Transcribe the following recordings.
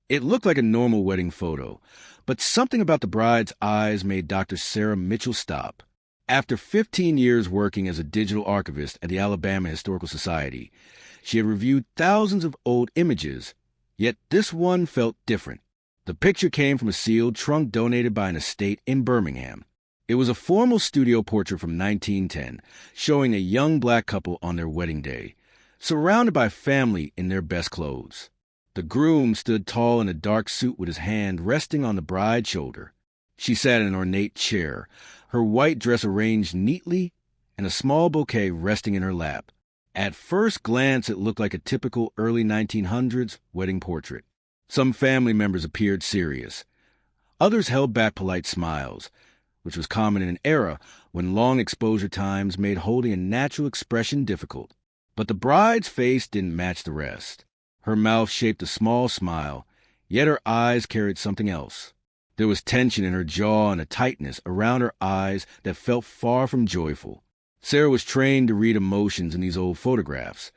It looked like a normal wedding photo, but something about the bride's eyes made Dr. Sarah Mitchell stop. After 15 years working as a digital archivist at the Alabama Historical Society, she had reviewed thousands of old images, yet this one felt different. The picture came from a sealed trunk donated by an estate in Birmingham. It was a formal studio portrait from 1910, showing a young black couple on their wedding day, surrounded by family in their best clothes. The groom stood tall in a dark suit with his hand resting on the bride's shoulder. She sat in an ornate chair, her white dress arranged neatly and a small bouquet resting in her lap. At first glance, it looked like a typical early 1900s wedding portrait. Some family members appeared serious. Others held back polite smiles, which was common in an era when long exposure times made holding a natural expression difficult. But the bride's face didn't match the rest. Her mouth shaped a small smile, yet her eyes carried something else. There was tension in her jaw and a tightness around her eyes that felt far from joyful. Sarah was trained to read emotions in these old photographs,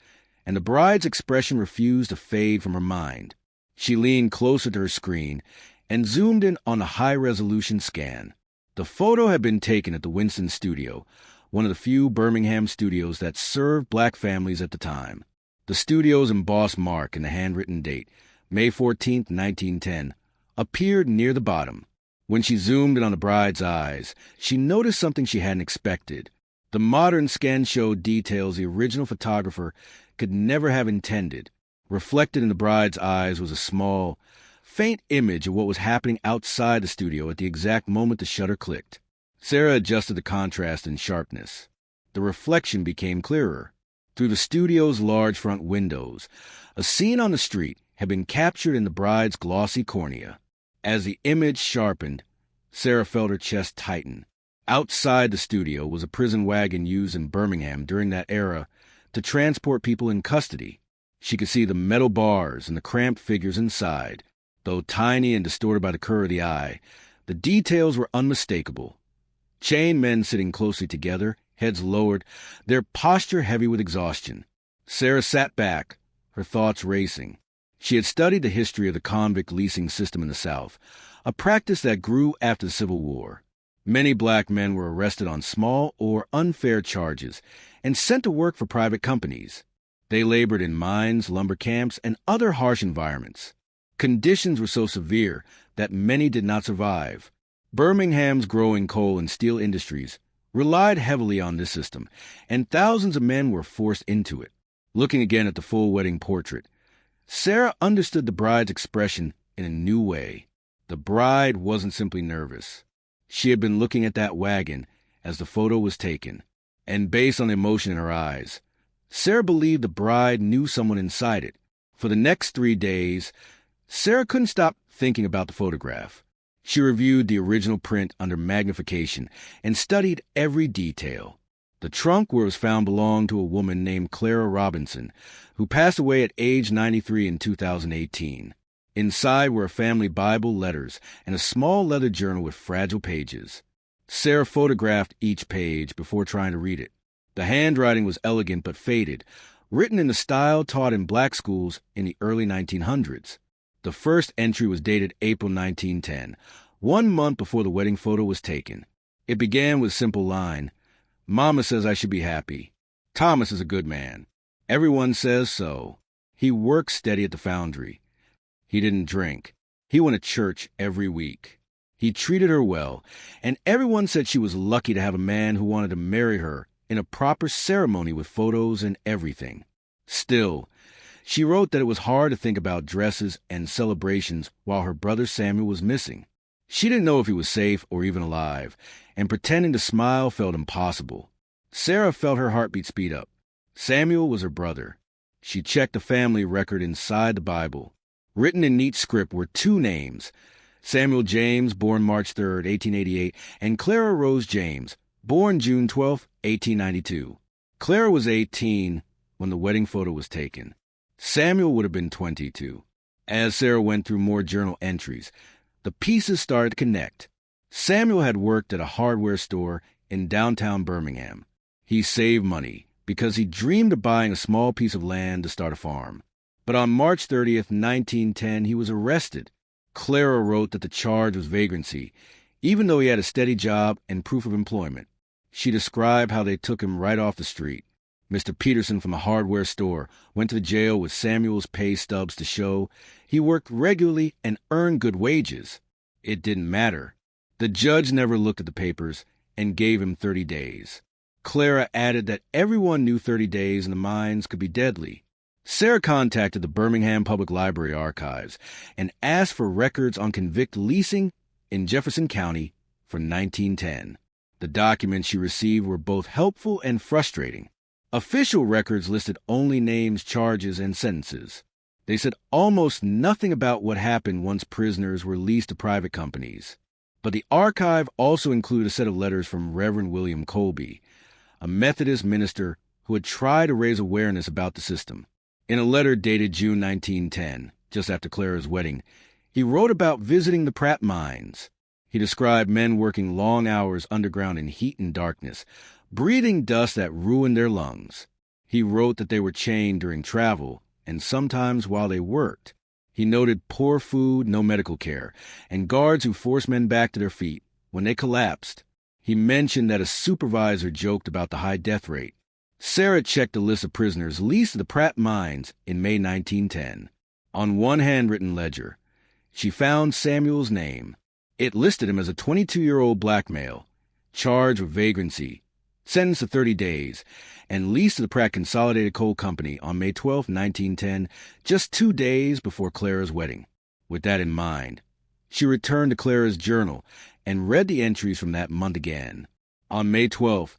and the bride's expression refused to fade from her mind. She leaned closer to her screen and zoomed in on a high-resolution scan. The photo had been taken at the Winston Studio, one of the few Birmingham studios that served black families at the time. The studio's embossed mark and the handwritten date, May 14, 1910, appeared near the bottom. When she zoomed in on the bride's eyes, she noticed something she hadn't expected. The modern scan showed details the original photographer could never have intended. Reflected in the bride's eyes was a small, faint image of what was happening outside the studio at the exact moment the shutter clicked. Sarah adjusted the contrast and sharpness. The reflection became clearer. Through the studio's large front windows, a scene on the street had been captured in the bride's glossy cornea. As the image sharpened, Sarah felt her chest tighten. Outside the studio was a prison wagon used in Birmingham during that era to transport people in custody. She could see the metal bars and the cramped figures inside. Though tiny and distorted by the curve of the eye, the details were unmistakable. Chained men sitting closely together, heads lowered, their posture heavy with exhaustion. Sarah sat back, her thoughts racing. She had studied the history of the convict leasing system in the South, a practice that grew after the Civil War. Many black men were arrested on small or unfair charges and sent to work for private companies. They labored in mines, lumber camps, and other harsh environments. Conditions were so severe that many did not survive. Birmingham's growing coal and steel industries relied heavily on this system, and thousands of men were forced into it. Looking again at the full wedding portrait, Sarah understood the bride's expression in a new way. The bride wasn't simply nervous. She had been looking at that wagon as the photo was taken, and based on the emotion in her eyes, Sarah believed the bride knew someone inside it. For the next 3 days, Sarah couldn't stop thinking about the photograph. She reviewed the original print under magnification and studied every detail. The trunk where it was found belonged to a woman named Clara Robinson, who passed away at age 93 in 2018. Inside were a family Bible, letters, and a small leather journal with fragile pages. Sarah photographed each page before trying to read it. The handwriting was elegant but faded, written in the style taught in black schools in the early 1900s. The first entry was dated April 1910, 1 month before the wedding photo was taken. It began with a simple line, "Mama says I should be happy. Thomas is a good man. Everyone says so. He works steady at the foundry. He didn't drink. He went to church every week. He treated her well, and everyone said she was lucky to have a man who wanted to marry her in a proper ceremony with photos and everything." Still, she wrote that it was hard to think about dresses and celebrations while her brother Samuel was missing. She didn't know if he was safe or even alive, and pretending to smile felt impossible. Sarah felt her heartbeat speed up. Samuel was her brother. She checked the family record inside the Bible. Written in neat script were 2 names, Samuel James, born March 3, 1888, and Clara Rose James, born June 12, 1892. Clara was 18 when the wedding photo was taken. Samuel would have been 22. As Sarah went through more journal entries, the pieces started to connect. Samuel had worked at a hardware store in downtown Birmingham. He saved money because he dreamed of buying a small piece of land to start a farm. But on March 30th, 1910, he was arrested. Clara wrote that the charge was vagrancy, even though he had a steady job and proof of employment. She described how they took him right off the street. Mr. Peterson from a hardware store went to the jail with Samuel's pay stubs to show he worked regularly and earned good wages. It didn't matter. The judge never looked at the papers and gave him 30 days. Clara added that everyone knew 30 days in the mines could be deadly. Sarah contacted the Birmingham Public Library archives and asked for records on convict leasing in Jefferson County for 1910. The documents she received were both helpful and frustrating. Official records listed only names, charges, and sentences. They said almost nothing about what happened once prisoners were leased to private companies. But the archive also included a set of letters from Reverend William Colby, a Methodist minister who had tried to raise awareness about the system. In a letter dated June 1910, just after Clara's wedding, he wrote about visiting the Pratt mines. He described men working long hours underground in heat and darkness, breathing dust that ruined their lungs. He wrote that they were chained during travel and sometimes while they worked. He noted poor food, no medical care, and guards who forced men back to their feet when they collapsed. He mentioned that a supervisor joked about the high death rate. Sarah checked the list of prisoners leased to the Pratt mines in May 1910. On one handwritten ledger, she found Samuel's name. It listed him as a 22-year-old black male, charged with vagrancy, sentenced to 30 days, and leased to the Pratt Consolidated Coal Company on May 12, 1910, just 2 days before Clara's wedding. With that in mind, she returned to Clara's journal and read the entries from that month again. On May 12th,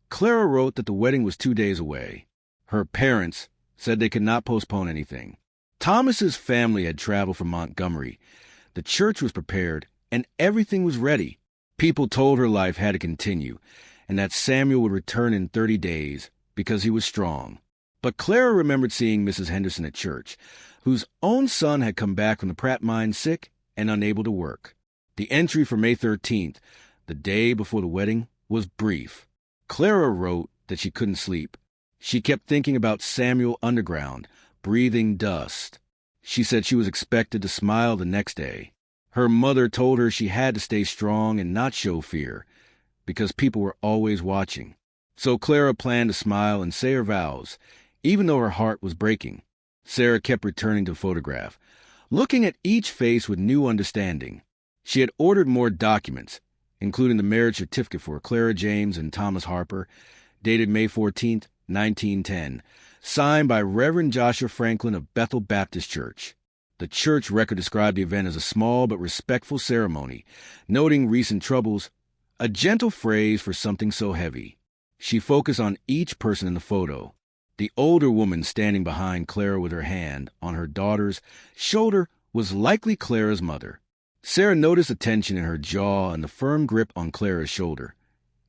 Clara wrote that the wedding was 2 days away. Her parents said they could not postpone anything. Thomas's family had traveled from Montgomery. The church was prepared, and everything was ready. People told her life had to continue, and that Samuel would return in 30 days because he was strong. But Clara remembered seeing Mrs. Henderson at church, whose own son had come back from the Pratt mine sick and unable to work. The entry for May 13th, the day before the wedding, was brief. Clara wrote that she couldn't sleep. She kept thinking about Samuel underground, breathing dust. She said she was expected to smile the next day. Her mother told her she had to stay strong and not show fear, because people were always watching. So Clara planned to smile and say her vows, even though her heart was breaking. Sarah kept returning to the photograph, looking at each face with new understanding. She had ordered more documents, including the marriage certificate for Clara James and Thomas Harper, dated May 14, 1910, signed by Reverend Joshua Franklin of Bethel Baptist Church. The church record described the event as a small but respectful ceremony, noting recent troubles, a gentle phrase for something so heavy. She focused on each person in the photo. The older woman standing behind Clara with her hand on her daughter's shoulder was likely Clara's mother. Sarah noticed the tension in her jaw and the firm grip on Clara's shoulder,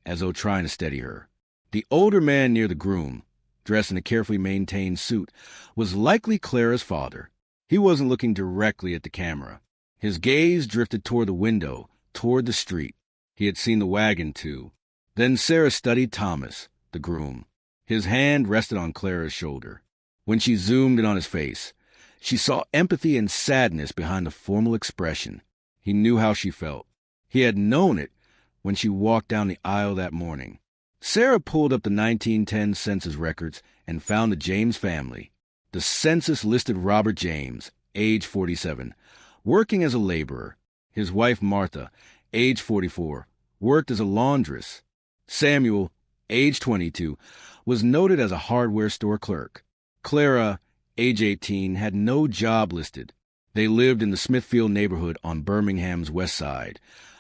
as though trying to steady her. The older man near the groom, dressed in a carefully maintained suit, was likely Clara's father. He wasn't looking directly at the camera. His gaze drifted toward the window, toward the street. He had seen the wagon, too. Then Sarah studied Thomas, the groom. His hand rested on Clara's shoulder. When she zoomed in on his face, she saw empathy and sadness behind the formal expression. He knew how she felt. He had known it when she walked down the aisle that morning. Sarah pulled up the 1910 census records and found the James family. The census listed Robert James, age 47, working as a laborer. His wife Martha, age 44, worked as a laundress. Samuel, age 22, was noted as a hardware store clerk. Clara, age 18, had no job listed. They lived in the Smithfield neighborhood on Birmingham's west side,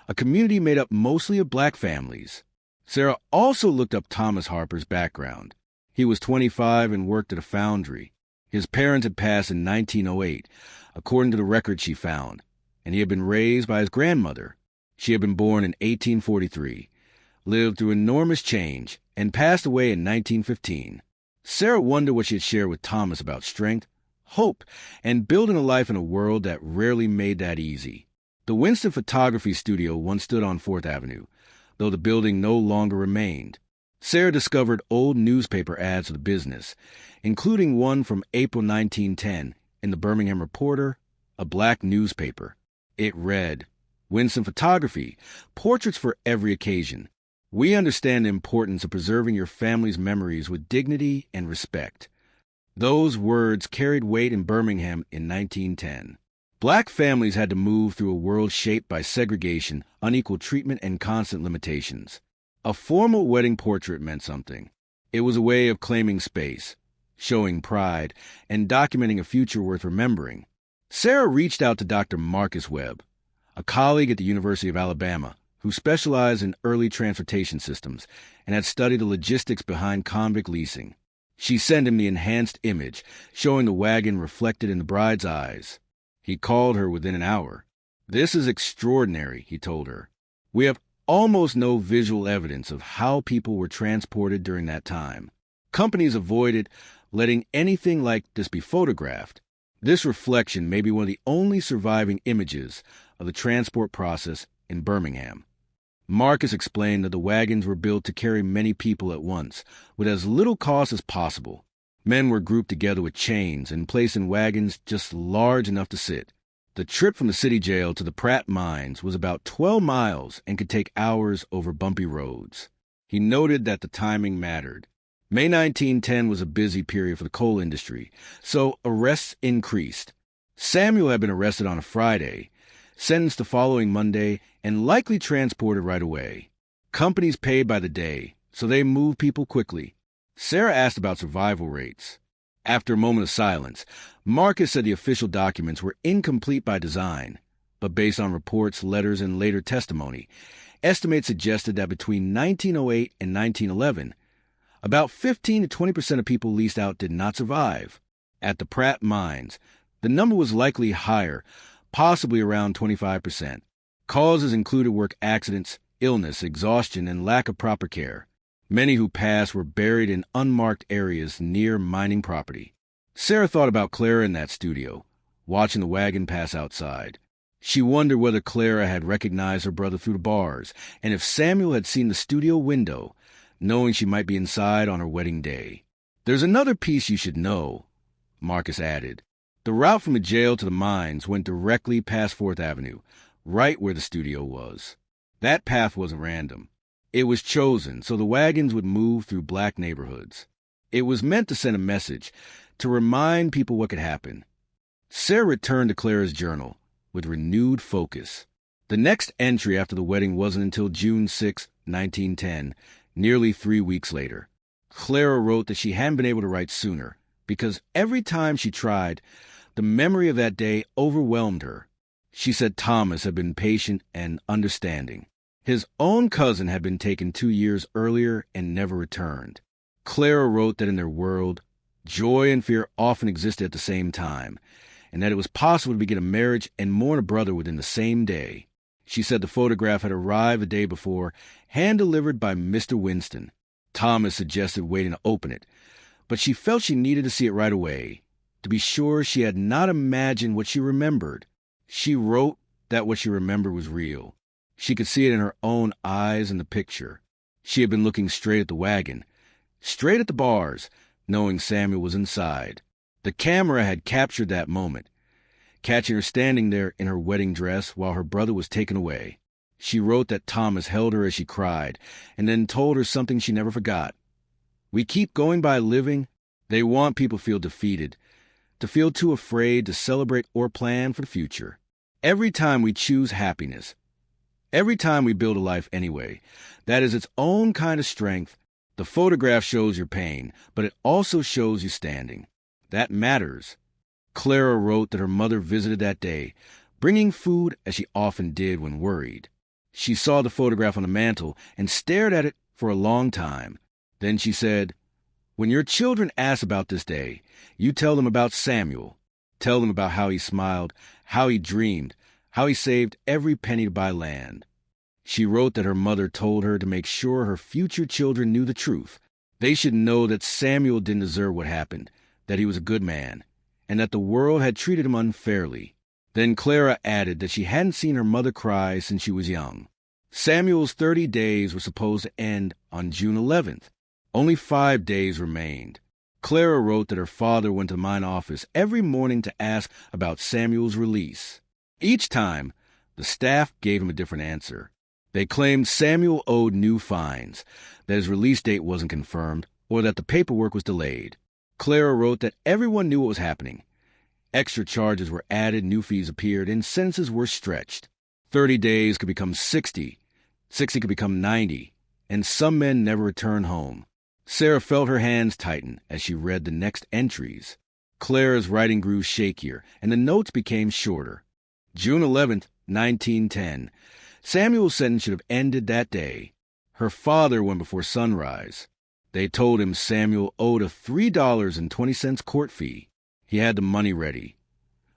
a community made up mostly of black families. Sarah also looked up Thomas Harper's background. He was 25 and worked at a foundry. His parents had passed in 1908, according to the record she found, and he had been raised by his grandmother. She had been born in 1843, lived through enormous change, and passed away in 1915. Sarah wondered what she had shared with Thomas about strength, hope, and building a life in a world that rarely made that easy. The Winston Photography Studio once stood on 4th Avenue, though the building no longer remained. Sarah discovered old newspaper ads for the business, including one from April 1910, in the Birmingham Reporter, a black newspaper. It read, "Winston Photography, portraits for every occasion. We understand the importance of preserving your family's memories with dignity and respect." Those words carried weight in Birmingham in 1910. Black families had to move through a world shaped by segregation, unequal treatment, and constant limitations. A formal wedding portrait meant something. It was a way of claiming space, showing pride, and documenting a future worth remembering. Sarah reached out to Dr. Marcus Webb, a colleague at the University of Alabama, who specialized in early transportation systems and had studied the logistics behind convict leasing. She sent him the enhanced image, showing the wagon reflected in the bride's eyes. He called her within an hour. "This is extraordinary," he told her. "We have almost no visual evidence of how people were transported during that time. Companies avoided letting anything like this be photographed. This reflection may be one of the only surviving images of the transport process in Birmingham." Marcus explained that the wagons were built to carry many people at once, with as little cost as possible. Men were grouped together with chains and placed in wagons just large enough to sit. The trip from the city jail to the Pratt Mines was about 12 miles and could take hours over bumpy roads. He noted that the timing mattered. May 1910 was a busy period for the coal industry, so arrests increased. Samuel had been arrested on a Friday, sentenced the following Monday, and likely transported right away. Companies paid by the day, so they moved people quickly. Sarah asked about survival rates. After a moment of silence, Marcus said the official documents were incomplete by design, but based on reports, letters, and later testimony, estimates suggested that between 1908 and 1911, about 15 to 20% of people leased out did not survive. At the Pratt Mines, the number was likely higher, possibly around 25%. Causes included work accidents, illness, exhaustion, and lack of proper care. Many who passed were buried in unmarked areas near mining property. Sarah thought about Clara in that studio, watching the wagon pass outside. She wondered whether Clara had recognized her brother through the bars, and if Samuel had seen the studio window, knowing she might be inside on her wedding day. "There's another piece you should know," Marcus added. "The route from the jail to the mines went directly past 4th Avenue, right where the studio was. That path wasn't random. It was chosen so the wagons would move through black neighborhoods. It was meant to send a message, to remind people what could happen." Sarah returned to Clara's journal with renewed focus. The next entry after the wedding wasn't until June 6, 1910, nearly 3 weeks later. Clara wrote that she hadn't been able to write sooner, because every time she tried, the memory of that day overwhelmed her. She said Thomas had been patient and understanding. His own cousin had been taken 2 years earlier and never returned. Clara wrote that in their world, joy and fear often existed at the same time, and that it was possible to begin a marriage and mourn a brother within the same day. She said the photograph had arrived the day before, hand-delivered by Mr. Winston. Thomas suggested waiting to open it, but she felt she needed to see it right away, to be sure she had not imagined what she remembered. She wrote that what she remembered was real. She could see it in her own eyes in the picture. She had been looking straight at the wagon, straight at the bars, knowing Samuel was inside. The camera had captured that moment, catching her standing there in her wedding dress while her brother was taken away. She wrote that Thomas held her as she cried, and then told her something she never forgot. "We keep going by living. They want people to feel defeated, to feel too afraid to celebrate or plan for the future. Every time we choose happiness, every time we build a life anyway, that is its own kind of strength. The photograph shows your pain, but it also shows you standing. That matters." Clara wrote that her mother visited that day, bringing food as she often did when worried. She saw the photograph on the mantel and stared at it for a long time. Then she said, "When your children ask about this day, you tell them about Samuel. Tell them about how he smiled, how he dreamed, how he saved every penny to buy land." She wrote that her mother told her to make sure her future children knew the truth. They should know that Samuel didn't deserve what happened, that he was a good man, and that the world had treated him unfairly. Then Clara added that she hadn't seen her mother cry since she was young. Samuel's 30 days were supposed to end on June 11th. Only 5 days remained. Clara wrote that her father went to the mine office every morning to ask about Samuel's release. Each time, the staff gave him a different answer. They claimed Samuel owed new fines, that his release date wasn't confirmed, or that the paperwork was delayed. Clara wrote that everyone knew what was happening. Extra charges were added, new fees appeared, and sentences were stretched. 30 days could become 60, 60 could become 90, and some men never returned home. Sarah felt her hands tighten as she read the next entries. Clara's writing grew shakier, and the notes became shorter. June 11th, 1910. Samuel's sentence should have ended that day. Her father went before sunrise. They told him Samuel owed a $3.20 court fee. He had the money ready.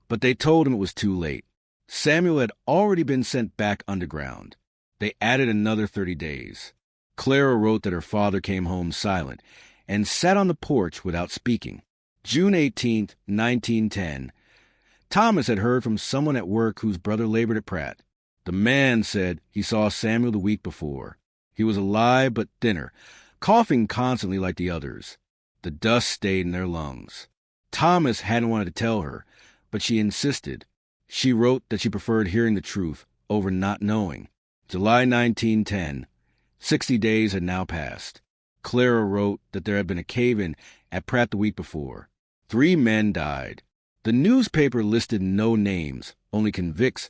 But they told him it was too late. Samuel had already been sent back underground. They added another 30 days. Clara wrote that her father came home silent and sat on the porch without speaking. June 18th, 1910. Thomas had heard from someone at work whose brother labored at Pratt. The man said he saw Samuel the week before. He was alive but thinner, coughing constantly like the others. The dust stayed in their lungs. Thomas hadn't wanted to tell her, but she insisted. She wrote that she preferred hearing the truth over not knowing. July 1910. 60 days had now passed. Clara wrote that there had been a cave-in at Pratt the week before. 3 men died. The newspaper listed no names, only convicts,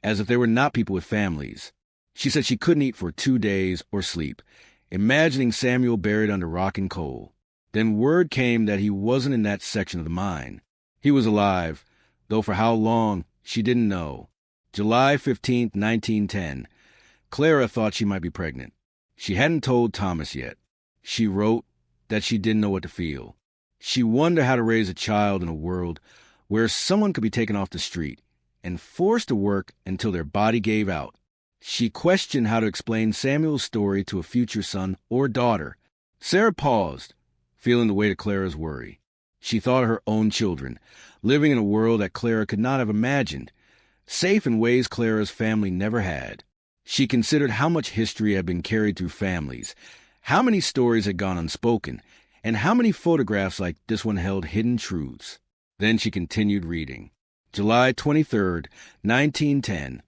as if they were not people with families. She said she couldn't eat for 2 days or sleep, imagining Samuel buried under rock and coal. Then word came that he wasn't in that section of the mine. He was alive, though for how long, she didn't know. July 15th, 1910. Clara thought she might be pregnant. She hadn't told Thomas yet. She wrote that she didn't know what to feel. She wondered how to raise a child in a world where someone could be taken off the street and forced to work until their body gave out. She questioned how to explain Samuel's story to a future son or daughter. Sarah paused, feeling the weight of Clara's worry. She thought of her own children, living in a world that Clara could not have imagined, safe in ways Clara's family never had. She considered how much history had been carried through families, how many stories had gone unspoken, and how many photographs like this one held hidden truths. Then she continued reading. July 23rd, 1910.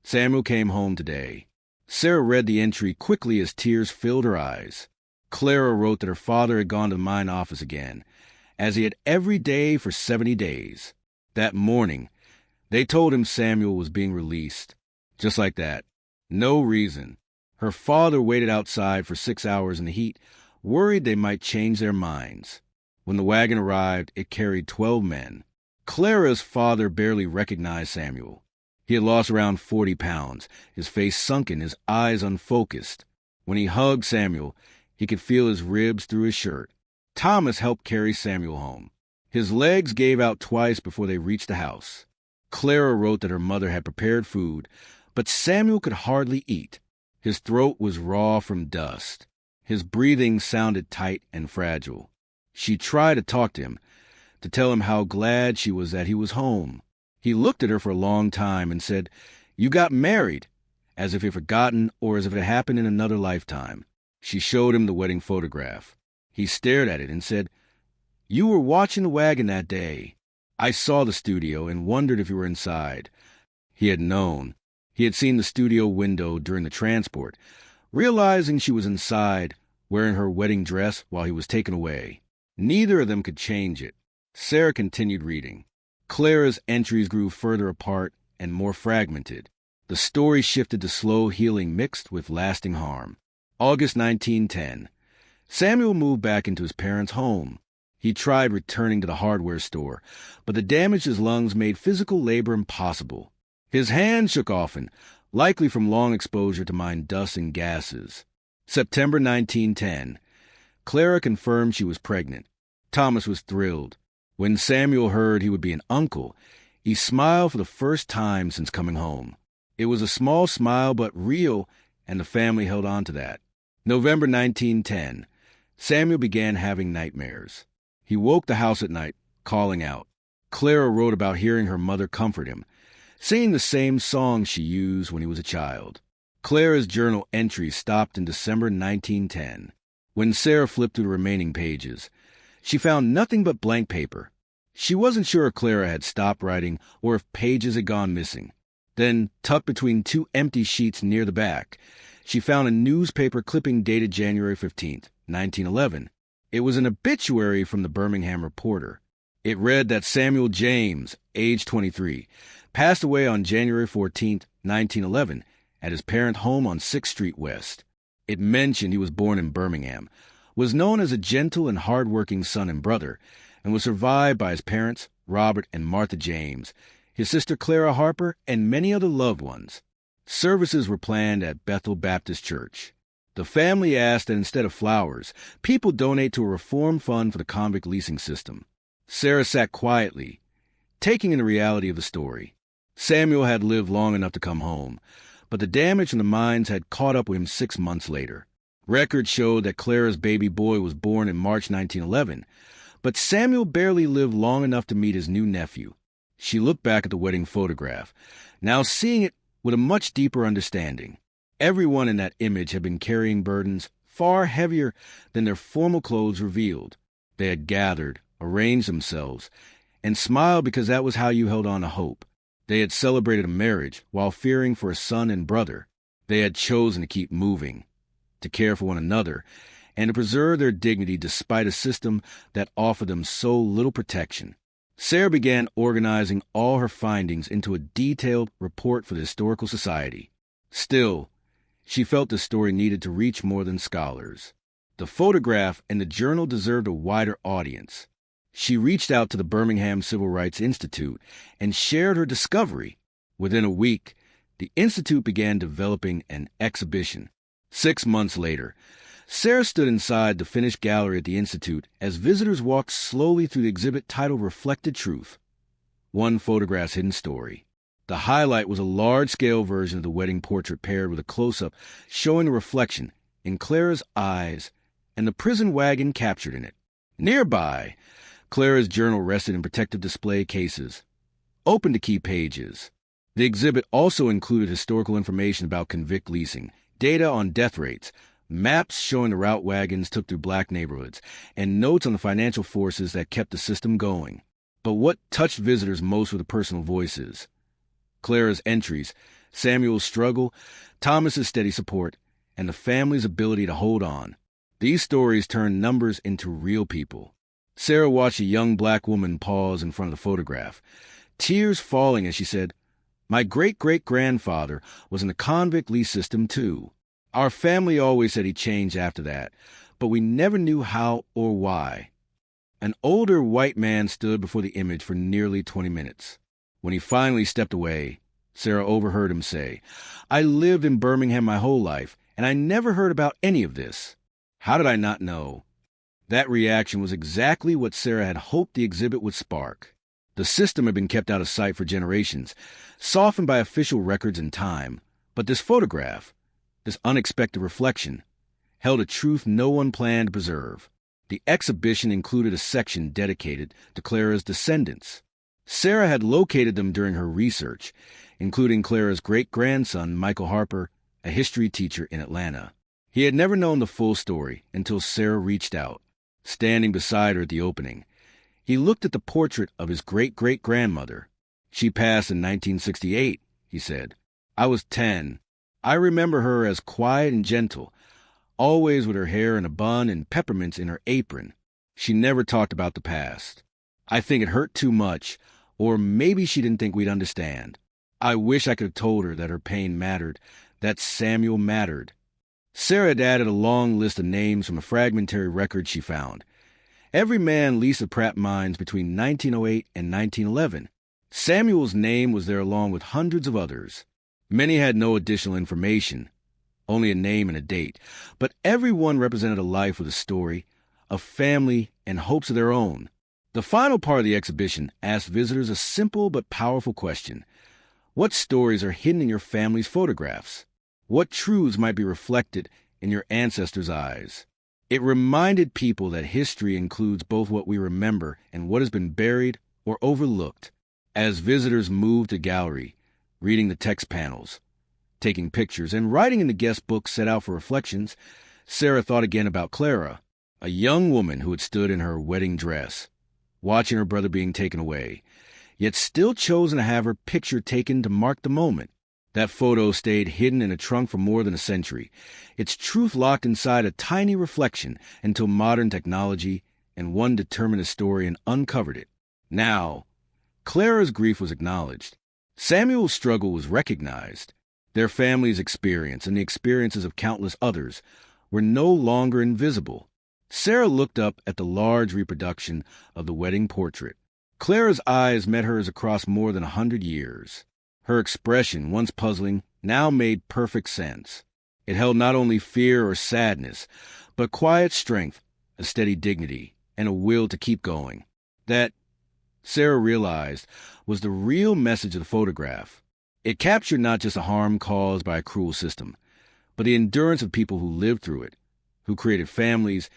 Samuel came home today. Sarah read the entry quickly as tears filled her eyes. Clara wrote that her father had gone to the mine office again, as he had every day for 70 days. That morning, they told him Samuel was being released. Just like that. No reason. Her father waited outside for 6 hours in the heat, worried they might change their minds. When the wagon arrived, it carried 12 men. Clara's father barely recognized Samuel. He had lost around 40 pounds, his face sunken, his eyes unfocused. When he hugged Samuel, he could feel his ribs through his shirt. Thomas helped carry Samuel home. His legs gave out twice before they reached the house. Clara wrote that her mother had prepared food, but Samuel could hardly eat. His throat was raw from dust. His breathing sounded tight and fragile. She tried to talk to him, to tell him how glad she was that he was home. He looked at her for a long time and said, "You got married," as if he had forgotten or as if it had happened in another lifetime. She showed him the wedding photograph. He stared at it and said, "You were watching the wagon that day. I saw the studio and wondered if you were inside." He had known. He had seen the studio window during the transport, realizing she was inside, wearing her wedding dress while he was taken away. Neither of them could change it. Sarah continued reading. Clara's entries grew further apart and more fragmented. The story shifted to slow healing mixed with lasting harm. August 1910. Samuel moved back into his parents' home. He tried returning to the hardware store, but the damage to his lungs made physical labor impossible. His hands shook often, likely from long exposure to mine dust and gases. September 1910. Clara confirmed she was pregnant. Thomas was thrilled. When Samuel heard he would be an uncle, he smiled for the first time since coming home. It was a small smile but real, and the family held on to that. November 1910. Samuel began having nightmares. He woke the house at night, calling out. Clara wrote about hearing her mother comfort him, singing the same song she used when he was a child. Clara's journal entries stopped in December 1910. When Sarah flipped through the remaining pages, She found nothing but blank paper. She wasn't sure if Clara had stopped writing or if pages had gone missing. Then, tucked between two empty sheets near the back, she found a newspaper clipping dated January 15th, 1911. It was an obituary from the Birmingham Reporter. It read that Samuel James, age 23, passed away on January 14th, 1911, at his parent home on 6th Street West. It mentioned he was born in Birmingham, was known as a gentle and hard-working son and brother, and was survived by his parents, Robert and Martha James, his sister Clara Harper, and many other loved ones. Services were planned at Bethel Baptist Church. The family asked that instead of flowers, people donate to a reform fund for the convict leasing system. Sarah sat quietly, taking in the reality of the story. Samuel had lived long enough to come home, but the damage from the mines had caught up with him 6 months later. Records showed that Clara's baby boy was born in March 1911, but Samuel barely lived long enough to meet his new nephew. She looked back at the wedding photograph, now seeing it with a much deeper understanding. Everyone in that image had been carrying burdens far heavier than their formal clothes revealed. They had gathered, arranged themselves, and smiled because that was how you held on to hope. They had celebrated a marriage while fearing for a son and brother. They had chosen to keep moving, to care for one another, and to preserve their dignity despite a system that offered them so little protection. Sarah began organizing all her findings into a detailed report for the Historical Society. Still, she felt the story needed to reach more than scholars. The photograph and the journal deserved a wider audience. She reached out to the Birmingham Civil Rights Institute and shared her discovery. Within a week, the Institute began developing an exhibition. 6 months later, Sarah stood inside the finished gallery at the Institute as visitors walked slowly through the exhibit titled Reflected Truth. One photograph's hidden story. The highlight was a large-scale version of the wedding portrait paired with a close-up showing the reflection in Clara's eyes and the prison wagon captured in it. Nearby, Clara's journal rested in protective display cases, open to key pages. The exhibit also included historical information about convict leasing, data on death rates, maps showing the route wagons took through black neighborhoods, and notes on the financial forces that kept the system going. But what touched visitors most were the personal voices. Clara's entries, Samuel's struggle, Thomas's steady support, and the family's ability to hold on. These stories turned numbers into real people. Sarah watched a young black woman pause in front of the photograph, tears falling as she said, "My great-great-grandfather was in the convict lease system, too. Our family always said he changed after that, but we never knew how or why." An older white man stood before the image for nearly 20 minutes. When he finally stepped away, Sarah overheard him say, "I lived in Birmingham my whole life, and I never heard about any of this. How did I not know?" That reaction was exactly what Sarah had hoped the exhibit would spark. The system had been kept out of sight for generations, softened by official records and time. But this photograph, this unexpected reflection, held a truth no one planned to preserve. The exhibition included a section dedicated to Clara's descendants. Sarah had located them during her research, including Clara's great-grandson, Michael Harper, a history teacher in Atlanta. He had never known the full story until Sarah reached out. Standing beside her at the opening, he looked at the portrait of his great-great-grandmother. "She passed in 1968, he said. "I was 10. I remember her as quiet and gentle, always with her hair in a bun and peppermints in her apron. She never talked about the past. I think it hurt too much, or maybe she didn't think we'd understand. I wish I could have told her that her pain mattered, that Samuel mattered." Sarah had added a long list of names from a fragmentary record she found. Every man leased the Pratt mines between 1908 and 1911. Samuel's name was there along with hundreds of others. Many had no additional information, only a name and a date, but everyone represented a life with a story, a family, and hopes of their own. The final part of the exhibition asked visitors a simple but powerful question. What stories are hidden in your family's photographs? What truths might be reflected in your ancestors' eyes? It reminded people that history includes both what we remember and what has been buried or overlooked. As visitors moved the gallery, reading the text panels, taking pictures, and writing in the guest book set out for reflections, Sarah thought again about Clara. A young woman who had stood in her wedding dress, watching her brother being taken away, yet still chosen to have her picture taken to mark the moment. That photo stayed hidden in a trunk for more than a century, its truth locked inside a tiny reflection until modern technology and one determined historian uncovered it. Now, Clara's grief was acknowledged. Samuel's struggle was recognized. Their family's experience and the experiences of countless others were no longer invisible. Sarah looked up at the large reproduction of the wedding portrait. Clara's eyes met hers across more than 100 years. Her expression, once puzzling, now made perfect sense. It held not only fear or sadness, but quiet strength, a steady dignity, and a will to keep going. That, Sarah realized, was the real message of the photograph. It captured not just the harm caused by a cruel system, but the endurance of people who lived through it, who created families,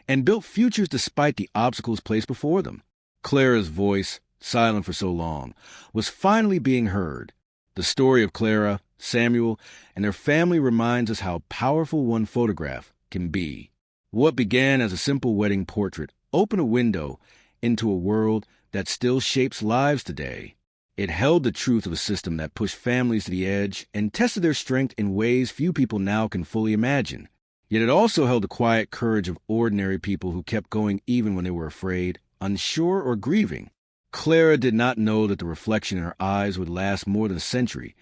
and built futures despite the obstacles placed before them. Clara's voice, silent for so long, was finally being heard. The story of Clara, Samuel, and their family reminds us how powerful one photograph can be. What began as a simple wedding portrait opened a window into a world that still shapes lives today. It held the truth of a system that pushed families to the edge and tested their strength in ways few people now can fully imagine. Yet it also held the quiet courage of ordinary people who kept going even when they were afraid, unsure, or grieving. Clara did not know that the reflection in her eyes would last more than a century,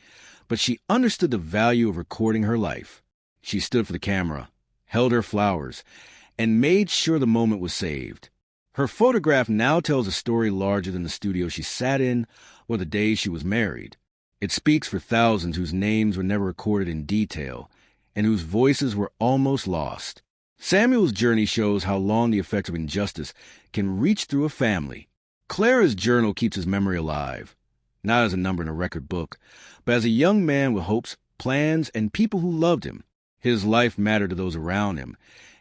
but she understood the value of recording her life. She stood for the camera, held her flowers, and made sure the moment was saved. Her photograph now tells a story larger than the studio she sat in or the day she was married. It speaks for thousands whose names were never recorded in detail and whose voices were almost lost. Samuel's journey shows how long the effects of injustice can reach through a family. Clara's journal keeps his memory alive, not as a number in a record book, but as a young man with hopes, plans, and people who loved him. His life mattered to those around him,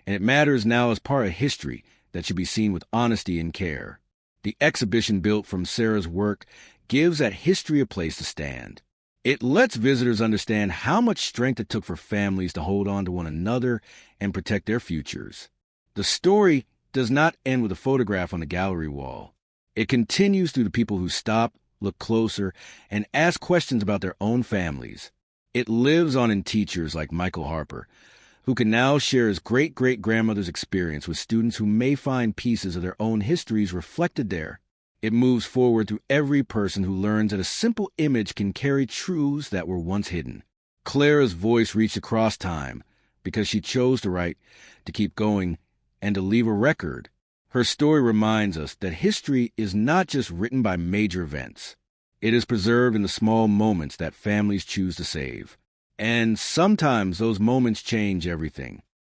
and it matters now as part of history that should be seen with honesty and care. The exhibition built from Sarah's work gives that history a place to stand. It lets visitors understand how much strength it took for families to hold on to one another and protect their futures. The story does not end with a photograph on the gallery wall. It continues through the people who stop, look closer, and ask questions about their own families. It lives on in teachers like Michael Harper, who can now share his great-great-grandmother's experience with students who may find pieces of their own histories reflected there. It moves forward through every person who learns that a simple image can carry truths that were once hidden. Clara's voice reached across time because she chose to write, to keep going, and to leave a record. Her story reminds us that history is not just written by major events. It is preserved in the small moments that families choose to save. And sometimes those moments change everything.